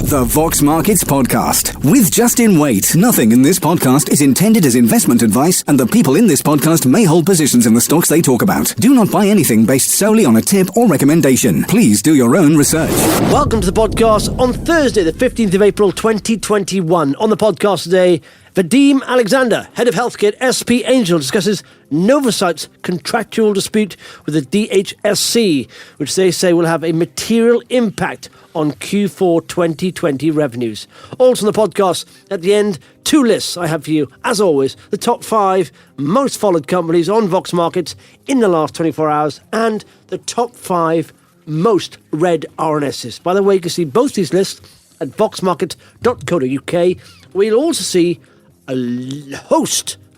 The Vox Markets Podcast with Justin Waite. Nothing in this podcast is intended as investment advice, and the people in this podcast may hold positions in the stocks they talk about. Do not buy anything based solely on a tip or recommendation. Please do your own research. Welcome to the podcast on Thursday, the 15th of April, 2021. On the podcast today, Vadim Alexandre, Head of Healthcare at SP Angel, discusses Novacyt's contractual dispute with the DHSC, which they say will have a material impact on Q4 2020 revenues. Also on the podcast, at the end, two lists I have for you. As always, the top 5 most followed companies on Vox Markets in the last 24 hours and the top 5 most read RNSs. By the way, you can see both these lists at voxmarket.co.uk. We'll also see a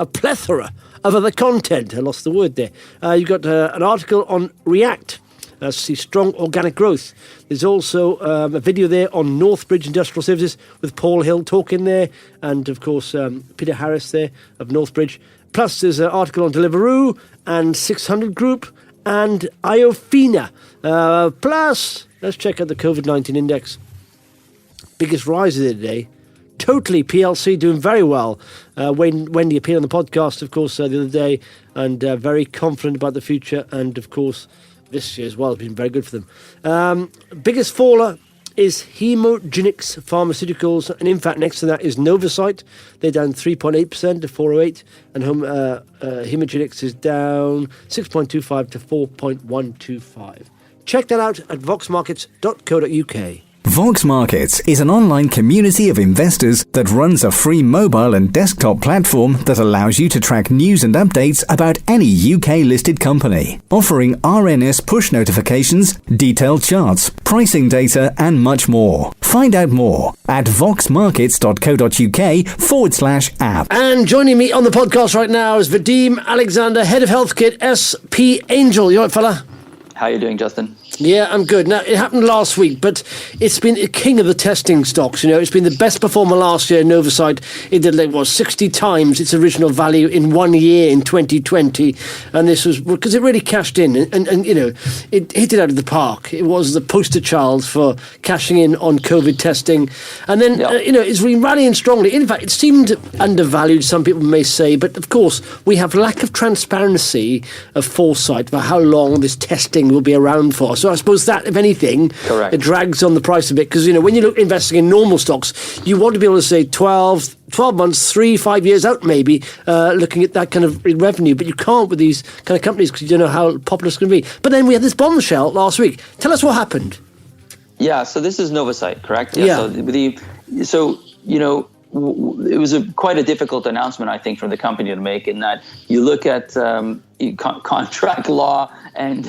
plethora of other content. I lost the word there. You've got an article on React. See strong organic growth. There's also a video there on Northbridge Industrial Services with Paul Hill talking there, and of course Peter Harris there of Northbridge. Plus there's an article on Deliveroo and 600 Group and Iofina. Plus, let's check out the COVID-19 index. Biggest rise of the day. Totally PLC doing very well. Wendy appeared on the podcast, of course, the other day, and very confident about the future. And of course, this year as well has been very good for them. Biggest faller is Hemogenics Pharmaceuticals, and in fact, next to that is Novacyt. They're down 3.8% to 408, and Hemogenics is down 6.25 to 4.125. Check that out at voxmarkets.co.uk. Vox Markets is an online community of investors that runs a free mobile and desktop platform that allows you to track news and updates about any UK-listed company, offering RNS push notifications, detailed charts, pricing data, and much more. Find out more at voxmarkets.co.uk/app. And joining me on the podcast right now is Vadim Alexandre, Head of Healthcare at SP Angel. You all right, fella? How are you doing, Justin? Yeah, I'm good. Now, it happened last week, but it's been a king of the testing stocks. You know, it's been the best performer last year, Novacyt. It did, 60 times its original value in 1 year in 2020. And this was because it really cashed in and you know, it hit it out of the park. It was the poster child for cashing in on COVID testing. And then, it's been rallying strongly. In fact, it seemed undervalued, some people may say. But of course, we have lack of transparency of foresight for how long this testing will be around for. So I suppose that, if anything, correct, it drags on the price a bit, because, you know, when you look investing in normal stocks, you want to be able to say 12 months, 3-5 years out maybe, looking at that kind of revenue, but you can't with these kind of companies because you don't know how popular it's going to be. But then we had this bombshell last week. Tell us what happened. Yeah, so this is Novacyt, correct? Yeah. It was quite a difficult announcement, I think, for the company to make, in that you look at contract law, and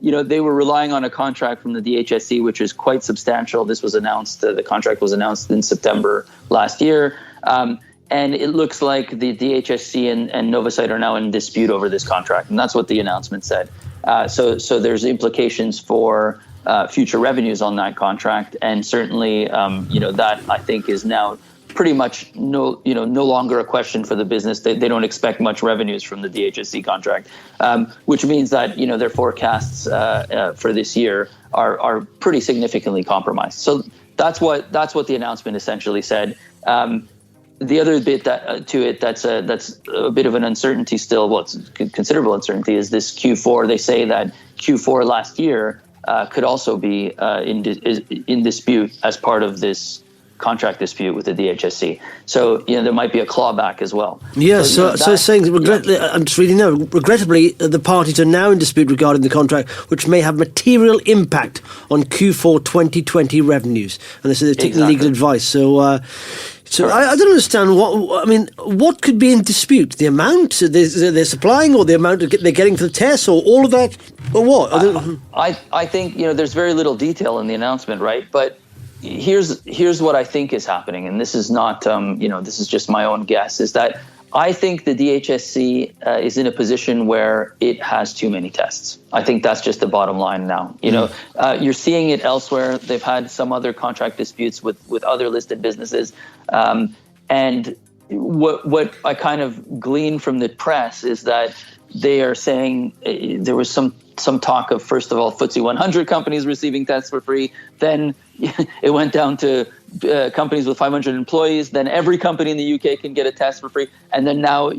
they were relying on a contract from the DHSC, which is quite substantial. This was announced. The contract was announced in September last year, and it looks like the DHSC and Novacyt are now in dispute over this contract, and that's what the announcement said. So there's implications for future revenues on that contract, and certainly that, I think, is now pretty much no longer a question for the business. They don't expect much revenues from the DHSC contract, which means that their forecasts for this year are pretty significantly compromised. So that's what the announcement essentially said. The other bit that's a bit of an uncertainty still, well, it's considerable uncertainty, is this Q4. They say that Q4 last year could also be in dispute as part of this contract dispute with the DHSC. So, there might be a clawback as well. Yeah, so saying, I'm just reading now, regrettably, the parties are now in dispute regarding the contract, which may have material impact on Q4 2020 revenues. And they say they're taking legal advice. So I don't understand what could be in dispute? The amount they're supplying, or the amount they're getting for the tests, or all of that, or what? I think, there's very little detail in the announcement, right? But here's what I think is happening, and this is not, this is just my own guess, is that I think the DHSC is in a position where it has too many tests. I think that's just the bottom line now. You're seeing it elsewhere. They've had some other contract disputes with other listed businesses. And what I kind of glean from the press is that they are saying there was some talk of, first of all, FTSE 100 companies receiving tests for free. Then it went down to companies with 500 employees, then every company in the UK can get a test for free, and then now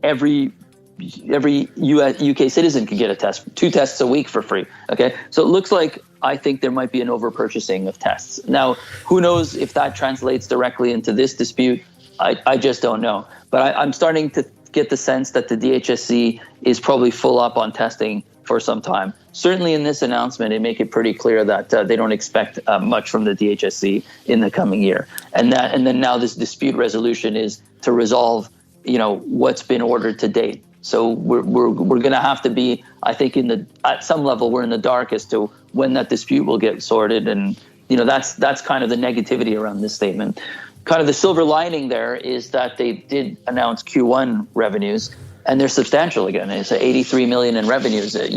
every UK citizen can get a test, 2 tests a week for free. Okay, so it looks like I think there might be an over-purchasing of tests. Now, who knows if that translates directly into this dispute? I just don't know. But I'm starting to get the sense that the DHSC is probably full up on testing for some time. Certainly in this announcement, they make it pretty clear that they don't expect much from the DHSC in the coming year. And then now this dispute resolution is to resolve, what's been ordered to date. So we're going to have to be, I think, at some level, we're in the dark as to when that dispute will get sorted. And, that's kind of the negativity around this statement. Kind of the silver lining there is that they did announce Q1 revenues, and they're substantial again. It's 83 million in revenues, and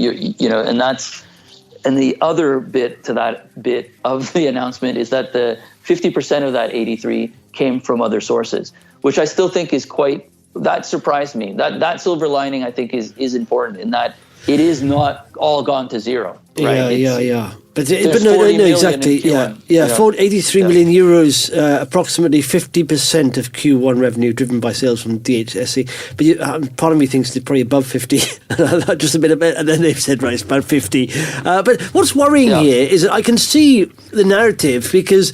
the other bit to that bit of the announcement is that the 50% of that 83 came from other sources, which I still think is that surprised me. That silver lining, I think, is important in that it is not all gone to zero. Right? Yeah. But no, exactly. Yeah. 83 million euros, approximately 50% of Q1 revenue driven by sales from DHSC. But part of me thinks they're probably above 50, just a bit, and then they've said, right, it's about 50. But what's worrying here is that I can see the narrative, because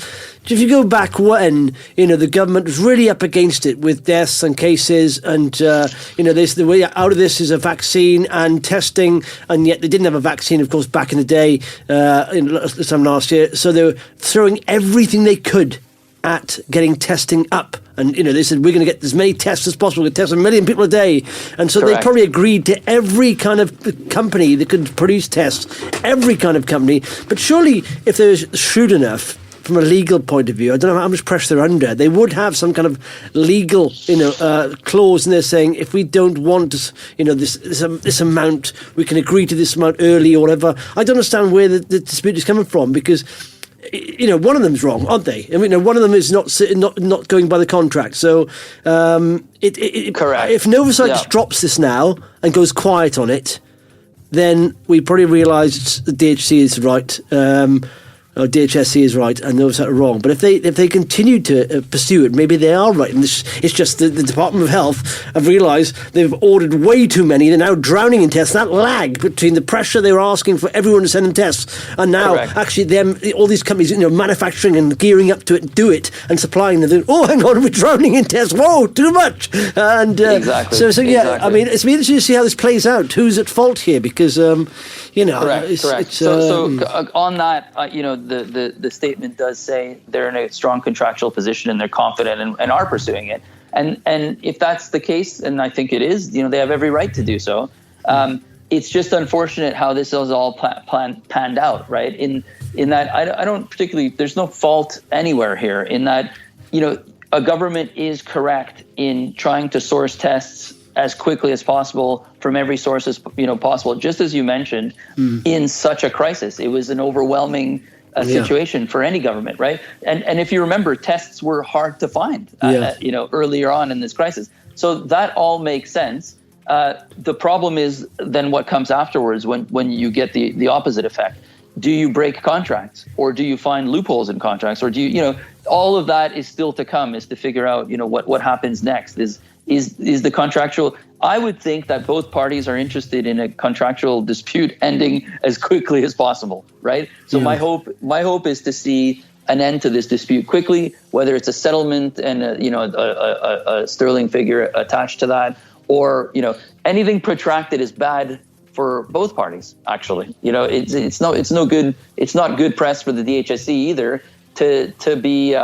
if you go back when, the government was really up against it with deaths and cases, and, the way out of this is a vaccine and testing, and yet they didn't have a vaccine, of course, back in the day, this time last year. So they were throwing everything they could at getting testing up. And, they said, we're going to get as many tests as possible. We're going to test 1 million people a day. And so Correct. They probably agreed to every kind of company that could produce tests, every kind of company. But surely, if they were shrewd enough, from a legal point of view, I don't know how much pressure they're under, they would have some kind of legal, clause in there saying, if we don't want, this amount, we can agree to this amount early or whatever. I don't understand where the dispute is coming from, because, one of them's wrong, aren't they? I mean, one of them is not going by the contract. So, Correct. If Novacyt drops this now and goes quiet on it, then we probably realise the DHC is right. DHSC is right and Novacyt are wrong. But if they continue to pursue it, maybe they are right. And it's just the Department of Health have realised they've ordered way too many. They're now drowning in tests. That lag between the pressure they were asking for everyone to send in tests, and now Correct. actually all these companies, manufacturing and gearing up to it, do it and supplying them. Oh, hang on, we're drowning in tests. Whoa, too much. And exactly. So yeah, exactly. I mean, it's interesting to see how this plays out. Who's at fault here? Because Correct. It's, so on that, the statement does say they're in a strong contractual position and they're confident and are pursuing it. And if that's the case, and I think it is, they have every right to do so. It's just unfortunate how this is all panned out, right? In that I don't particularly, there's no fault anywhere here in that, a government is correct in trying to source tests as quickly as possible from every source as possible. Just as you mentioned, in such a crisis, it was an overwhelming situation for any government, right? And if you remember, tests were hard to find, earlier on in this crisis. So that all makes sense. The problem is then what comes afterwards when you get the opposite effect. Do you break contracts, or do you find loopholes in contracts, or do you all of that is still to come, is to figure out what happens next. Is the contractual? I would think that both parties are interested in a contractual dispute ending as quickly as possible, right? So my hope is to see an end to this dispute quickly, whether it's a settlement and a sterling figure attached to that, or anything protracted is bad for both parties. Actually, it's no good. It's not good press for the DHSC either to be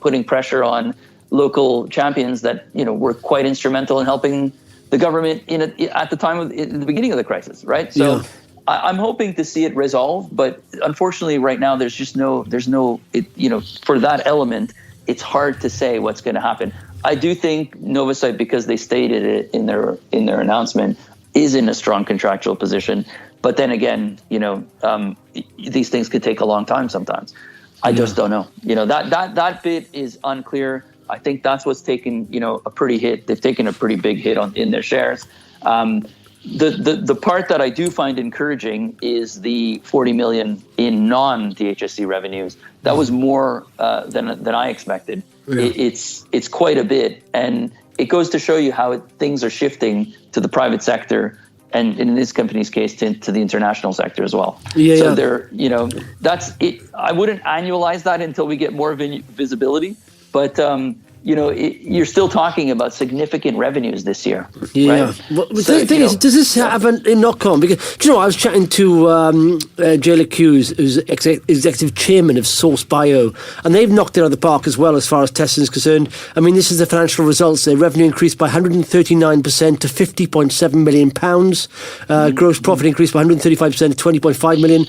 putting pressure on local champions that were quite instrumental in helping the government at the time of in the beginning of the crisis, right? So I'm hoping to see it resolved, but unfortunately, right now there's no for that element, it's hard to say what's going to happen. I do think Novacyt, because they stated it in their announcement, is in a strong contractual position. But then again, these things could take a long time sometimes. I just don't know. That bit is unclear. I think that's what's taken, a pretty hit. They've taken a pretty big hit in their shares. the part that I do find encouraging is the 40 million in non-DHSC revenues. That was more than I expected. Yeah. It's quite a bit, and it goes to show you how things are shifting to the private sector, and in this company's case, to the international sector as well. So there, that's it. I wouldn't annualize that until we get more visibility, but you're still talking about significant revenues this year. Yeah. Right? Well, the thing is, does this have a knock-on? Because, I was chatting to Jay LeCuse, who's executive chairman of Source Bio, and they've knocked it out of the park as well as far as testing is concerned. I mean, this is the financial results. Their revenue increased by 139% to £50.7 million. Gross profit increased by 135% to £20.5 million.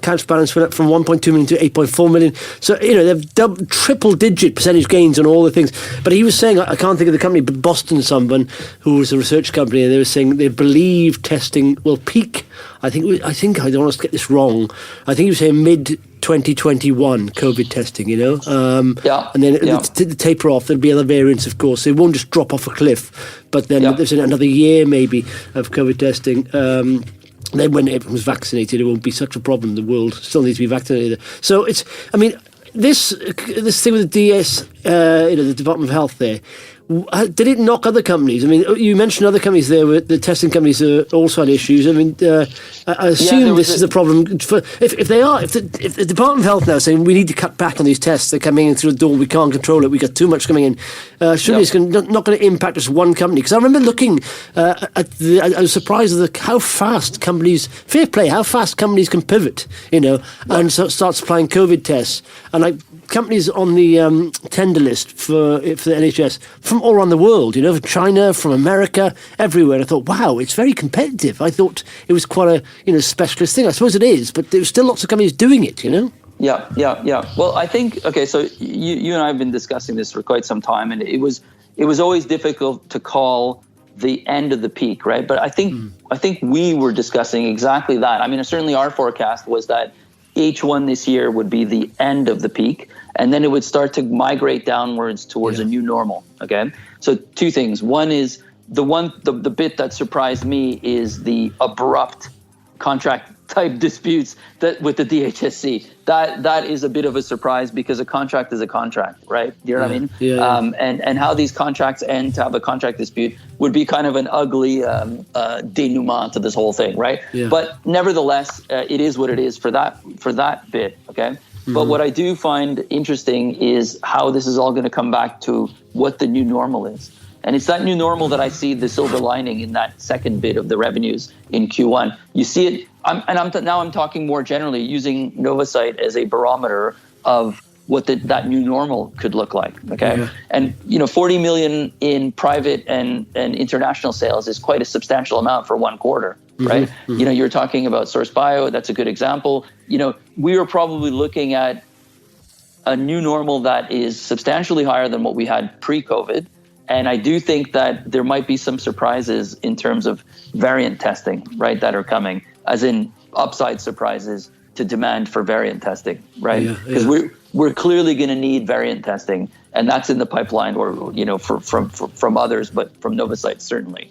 Cash balance went up from 1.2 million to 8.4 million. So, they've triple-digit percentage gains on all the things. But he was saying, I can't think of the company, but Boston someone, who was a research company, and they were saying they believe testing will peak. I think I don't want to get this wrong. I think he was saying mid-2021 COVID testing, and then the taper off. There'll be other variants, of course. It won't just drop off a cliff, but then there's another year maybe of COVID testing. Then when everyone's vaccinated, it won't be such a problem. The world still needs to be vaccinated. So this thing with the DS, the Department of Health there, did it knock other companies? I mean, you mentioned other companies there, where the testing companies also had issues. I mean, I assume this is a problem. If the Department of Health now is saying we need to cut back on these tests, they're coming in through the door, we can't control it, we got too much coming in. Surely it's not going to impact just one company. Because I remember looking I was surprised at how fast companies, fair play, how fast companies can pivot, and start supplying COVID tests. And companies on the tender list for the NHS from all around the world, from China, from America, everywhere. And I thought, wow, it's very competitive. I thought it was quite a specialist thing. I suppose it is, but there's still lots of companies doing it, Yeah. Well, I think, okay, so you and I have been discussing this for quite some time, and it was always difficult to call the end of the peak, right? But I think we were discussing exactly that. I mean, certainly our forecast was that H1 this year would be the end of the peak, and then it would start to migrate downwards towards a new normal. Okay, so two things. One is the bit that surprised me is the abrupt contract type disputes that with the DHSC. That is a bit of a surprise, because a contract is a contract, right? You know what I mean? Yeah. And how these contracts end to have a contract dispute would be kind of an ugly denouement to this whole thing, right? Yeah. But nevertheless, it is what it is for that bit, okay? Mm-hmm. But what I do find interesting is how this is all going to come back to what the new normal is. And it's that new normal that I see the silver lining in that second bit of the revenues in Q1. You see it, now I'm talking more generally, using Novacyt as a barometer of what that new normal could look like, okay? Yeah. And, 40 million in private and international sales is quite a substantial amount for one quarter, right? Mm-hmm. You're talking about Source Bio, that's a good example. We are probably looking at a new normal that is substantially higher than what we had pre-COVID. And I do think that there might be some surprises in terms of variant testing, right, that are coming, as in upside surprises to demand for variant testing, right? Because we're clearly going to need variant testing, and that's in the pipeline, or from others, but from Novacyt certainly.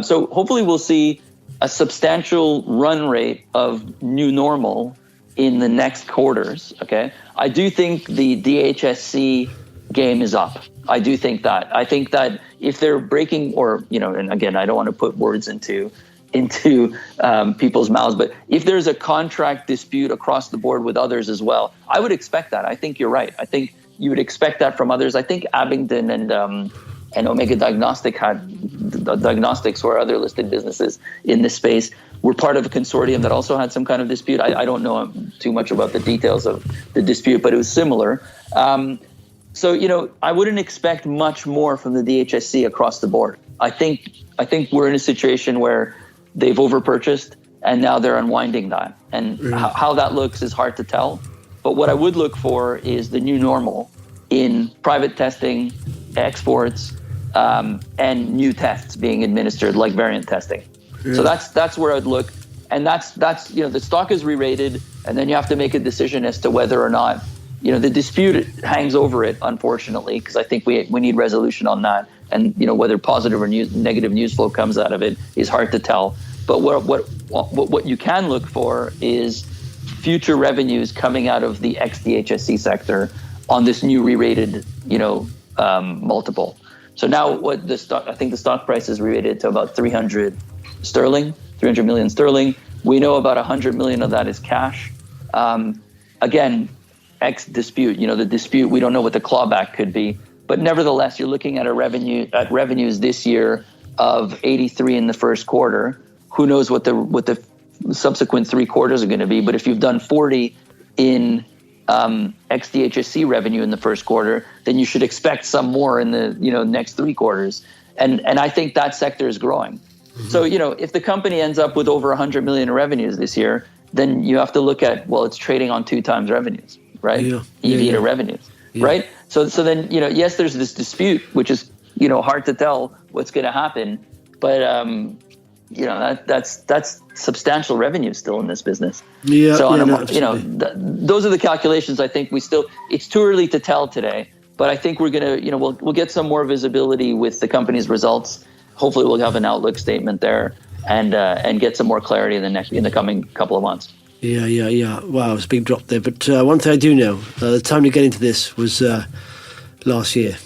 So hopefully we'll see a substantial run rate of new normal in the next quarters. Okay, I do think the DHSC game is up. I do think that. I think that if they're breaking, or and again, I don't want to put words into people's mouths, but if there's a contract dispute across the board with others as well, I would expect that. I think you're right. I think you would expect that from others. I think Abingdon and Omega Diagnostics, or other listed businesses in this space, were part of a consortium that also had some kind of dispute. I don't know too much about the details of the dispute, but it was similar. So, I wouldn't expect much more from the DHSC across the board. I think we're in a situation where they've overpurchased, and now they're unwinding that. And how that looks is hard to tell. But what I would look for is the new normal in private testing, exports, and new tests being administered, like variant testing. Yeah. So that's where I'd look. And that's the stock is re-rated, and then you have to make a decision as to whether or not, the dispute hangs over it, unfortunately, because I think we need resolution on that. and whether positive or negative news flow comes out of it is hard to tell. But what you can look for is future revenues coming out of the ex-DHSC sector on this new re-rated multiple. So now I think the stock price is re-rated to about 300 million sterling. We know about 100 million of that is cash. Again, ex-dispute, the dispute, we don't know what the clawback could be. But nevertheless, you're looking at revenues this year of 83 in the first quarter. Who knows what the subsequent 3 quarters are going to be? But if you've done 40 in ex-DHSC revenue in the first quarter, then you should expect some more in the next 3 quarters. And I think that sector is growing. Mm-hmm. So if the company ends up with over 100 million in revenues this year, then you have to look at, it's trading on 2 times revenues, right? EV to revenues, right? So then yes, there's this dispute, which is hard to tell what's going to happen, but that's substantial revenue still in this business. Yeah. So those are the calculations. I think it's too early to tell today, but I think we're gonna we'll get some more visibility with the company's results. Hopefully, we'll have an outlook statement there and get some more clarity in the coming couple of months. Yeah. Wow, it's a big drop there. But one thing I do know, the time to get into this was last year.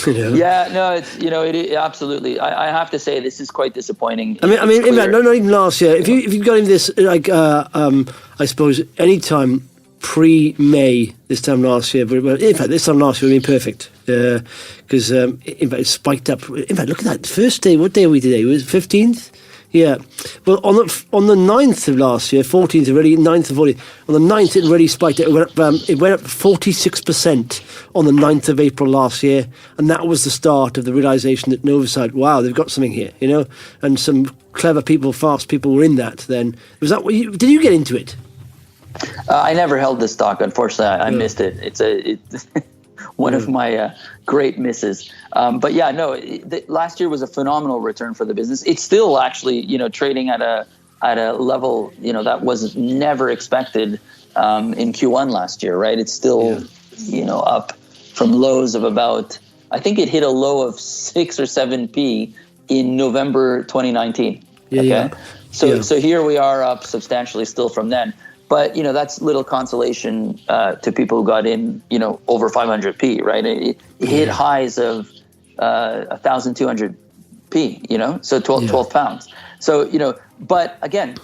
Yeah, no, it's it absolutely. I have to say this is quite disappointing. I mean, in fact, not even last year. If you got into this, I suppose any time pre-May this time last year, but in fact, this time last year would have been perfect because in fact it spiked up. In fact, look at that first day. What day are we today? It was 15th. Yeah. Well, on the 9th of last year, 14th already, 9th of 14th, on the 9th it already spiked. It went up 46% on the 9th of April last year. And that was the start of the realisation that Novacyt, wow, they've got something here, and some clever people, fast people were in that then. Was that what did you get into it? I never held this stock, unfortunately. I missed it. It's one of my great misses. But yeah, no, last year was a phenomenal return for the business. It's still actually, trading at a level, that was never expected in Q1 last year, right? It's still, up from lows of about, I think it hit a low of 6 or 7p in November 2019. So here we are up substantially still from then. But, that's little consolation to people who got in, over 500p, right? It hit highs of 1,200p, so 12 pounds. So, but again,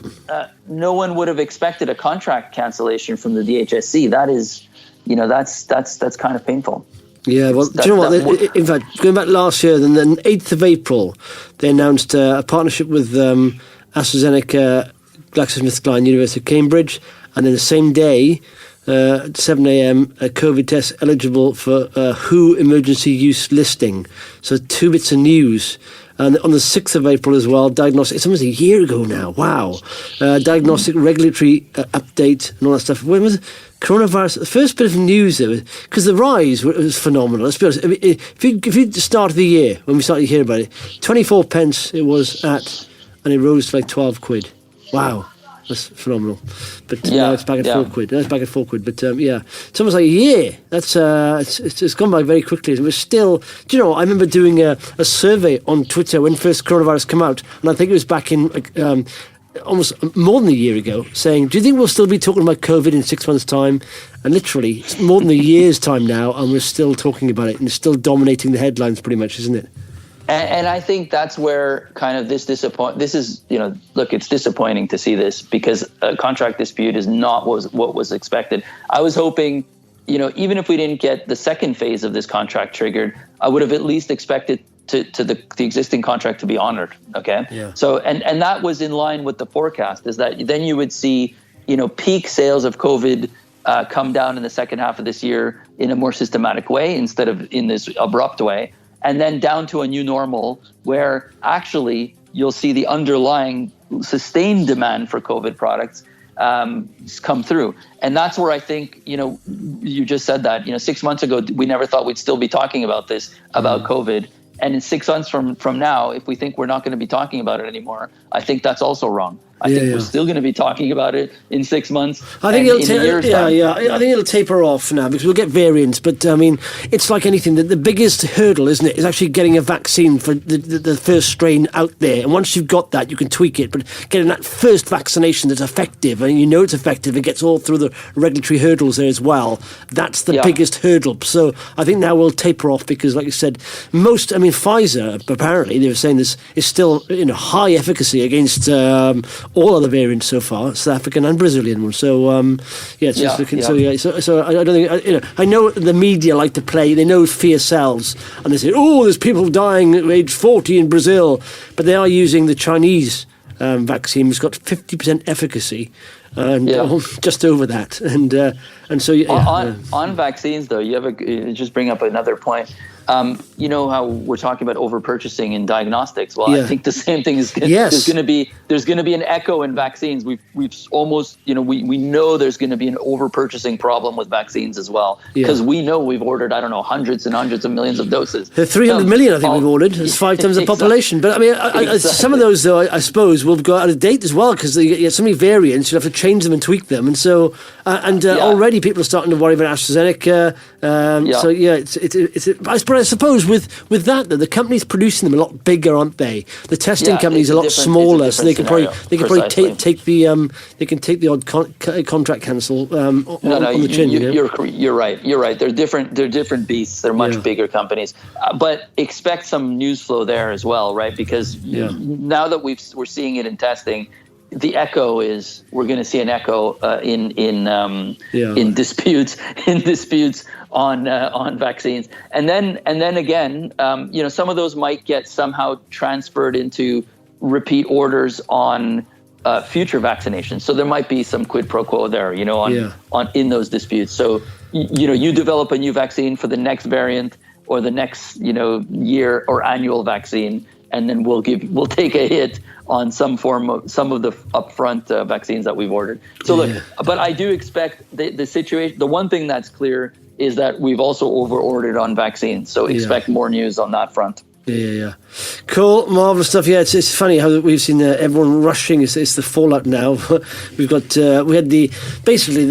no one would have expected a contract cancellation from the DHSC. That is, that's kind of painful. Yeah, well, do you know what? In fact, going back last year, then the 8th of April, they announced a partnership with AstraZeneca, GlaxoSmithKline, University of Cambridge, and then the same day, at 7 a.m., a COVID test eligible for WHO emergency use listing. So 2 bits of news. And on the 6th of April as well, diagnostic, it's almost a year ago now, wow. Diagnostic regulatory update and all that stuff. When was coronavirus, the first bit of news there, because the rise was phenomenal. Let's be honest, if you started the year, when we started to hear about it, 24 pence it was at, and it rose to like 12 quid. Wow. That's phenomenal. But now it's back at 4 quid. Now it's back at 4 quid. But it's almost like a year. That's it's gone by very quickly. It was still, I remember doing a survey on Twitter when first coronavirus came out, and I think it was back in almost more than a year ago, saying, do you think we'll still be talking about COVID in 6 months' time? And literally, it's more than a year's time now, and we're still talking about it, and it's still dominating the headlines pretty much, isn't it? And I think that's where kind of this is, look, it's disappointing to see this because a contract dispute is not what was expected. I was hoping, even if we didn't get the second phase of this contract triggered, I would have at least expected to the existing contract to be honored. Okay. Yeah. So, and that was in line with the forecast, is that then you would see, peak sales of COVID come down in the second half of this year in a more systematic way instead of in this abrupt way. And then down to a new normal where actually you'll see the underlying sustained demand for COVID products come through. And that's where I think, you just said that, 6 months ago, we never thought we'd still be talking about this, about COVID. And in 6 months from now, if we think we're not going to be talking about it anymore, I think that's also wrong. I think we're still going to be talking about it in 6 months. I think I think it'll taper off now because we'll get variants. But I mean, it's like anything. The biggest hurdle, isn't it, is actually getting a vaccine for the first strain out there. And once you've got that, you can tweak it. But getting that first vaccination that's effective, and you know it's effective, it gets all through the regulatory hurdles there as well. That's the biggest hurdle. So I think now we'll taper off because, like you said, Pfizer apparently they were saying this is still high efficacy against all other variants so far, South African and Brazilian ones. So So I don't think I know the media like to play. They know fear sells, and they say, "Oh, there's people dying at age 40 in Brazil," but they are using the Chinese vaccine, which got 50% efficacy, and just over that. And so on vaccines, though, you just bring up another point. You know how we're talking about over-purchasing in diagnostics? Well, I think the same thing is there's going to be an echo in vaccines. We've almost, we know there's going to be an over-purchasing problem with vaccines as well, because we know we've ordered, I don't know, hundreds and hundreds of millions of doses. 300 million, I think we've ordered. It's 5 times the population. But I mean, some of those, though, I suppose, will go out of date as well, because you get so many variants, you have to change them and tweak them. And so, already people are starting to worry about AstraZeneca. I suppose with that, though, the companies producing them are a lot bigger, aren't they? The testing companies are a lot smaller, so they can probably take the odd contract cancel on the chin. You're right. You're right. They're different beasts. They're much bigger companies, but expect some news flow there as well, right? Because now that we're seeing it in testing, the echo is we're going to see an echo in disputes on vaccines, and then again, some of those might get somehow transferred into repeat orders on future vaccinations. So there might be some quid pro quo there, on in those disputes. So you develop a new vaccine for the next variant or the next year or annual vaccine, and then we'll take a hit on some of the upfront vaccines that we've ordered. So look, but I do expect the situation. The one thing that's clear is that we've also over-ordered on vaccines. So expect more news on that front. Yeah. Cool, marvelous stuff. Yeah, it's funny how we've seen everyone rushing. It's the fallout now. We've got we had the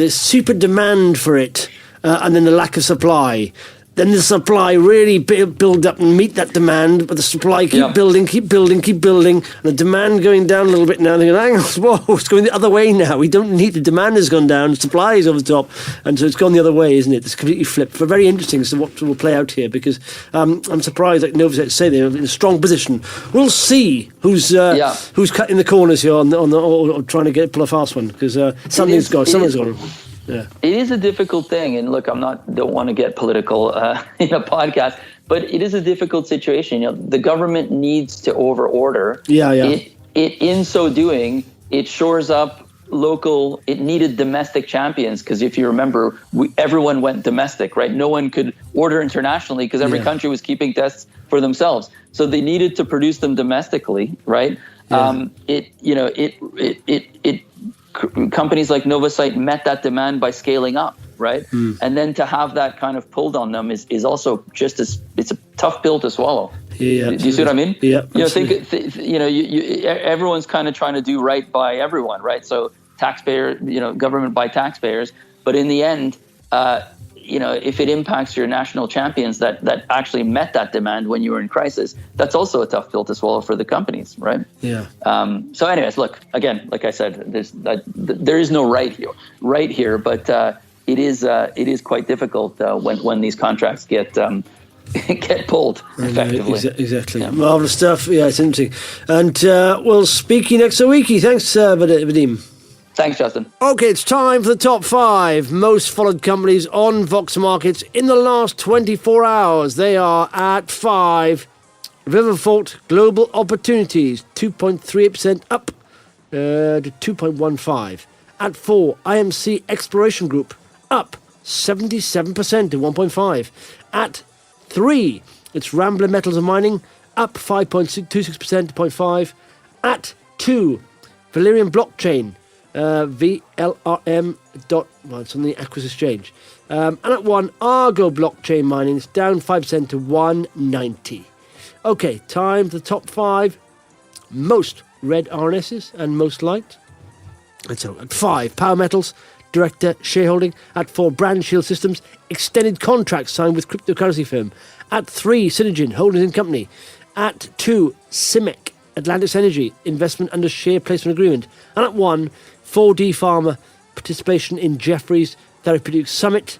super demand for it, and then the lack of supply. Then the supply really build up and meet that demand, but the supply keep building, and the demand going down a little bit now. They're going, hang on, whoa, it's going the other way now. We don't need the demand has gone down, the supply is over the top, and so it's gone the other way, isn't it? It's completely flipped. But very interesting as to what will play out here, because I'm surprised, like Novacyt say, they're in a strong position. We'll see who's cutting the corners here or trying to pull a fast one, because someone's gone. Yeah. It is a difficult thing, and look, don't want to get political in a podcast, but it is a difficult situation. The government needs to over-order. It in so doing, it shores up local. It needed domestic champions, because if you remember, everyone went domestic, right? No one could order internationally because every country was keeping tests for themselves. So they needed to produce them domestically, right? Companies like Novacyt met that demand by scaling up, right? And then to have that kind of pulled on them is also it's a tough pill to swallow. Yeah, do you see what I mean? Yeah. Everyone's kind of trying to do right by everyone, right? So government by taxpayers, but in the end, if it impacts your national champions that actually met that demand when you were in crisis, that's also a tough pill to swallow for the companies, right? Yeah. So anyways, look, again, like I said, there is no right here, but it is quite difficult when these contracts get pulled effectively. Exactly. Yeah. Marvelous stuff. Yeah, it's interesting. And we'll speak you next week. Thanks, Vadim. Thanks, Justin. Okay, it's time for the top 5 most followed companies on Vox Markets in the last 24 hours. They are at 5. Riverfault Global Opportunities, 2.38% up to 2.15. At 4, IMC Exploration Group, up 77% to 1.5. At 3, it's Rambler Metals and Mining, up 5.26% to 0.5. At 2, Valerian Blockchain, VLRM. It's on the Aquis Exchange. And at 1, Argo Blockchain Mining is down 5% to 190. Okay, time for the top 5 most red RNSs and most liked. And so at 5, Power Metals, director shareholding. At 4, Brand Shield Systems, extended contracts signed with cryptocurrency firm. At 3, Synergen Holdings and Company. At 2, CIMEC, Atlantis Energy, investment under share placement agreement. And at 1, 4D Pharma, participation in Jefferies Therapeutics Summit.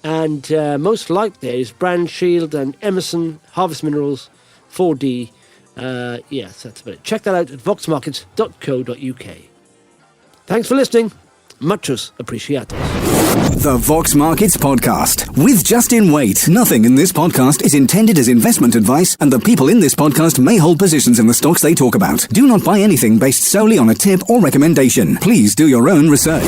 And most liked there is Brand Shield and Emerson, Harvest Minerals, 4D. Yes, that's about it. Check that out at voxmarkets.co.uk. Thanks for listening. Muchos apreciados. The Vox Markets Podcast with Justin Waite. Nothing in this podcast is intended as investment advice, and the people in this podcast may hold positions in the stocks they talk about. Do not buy anything based solely on a tip or recommendation. Please do your own research.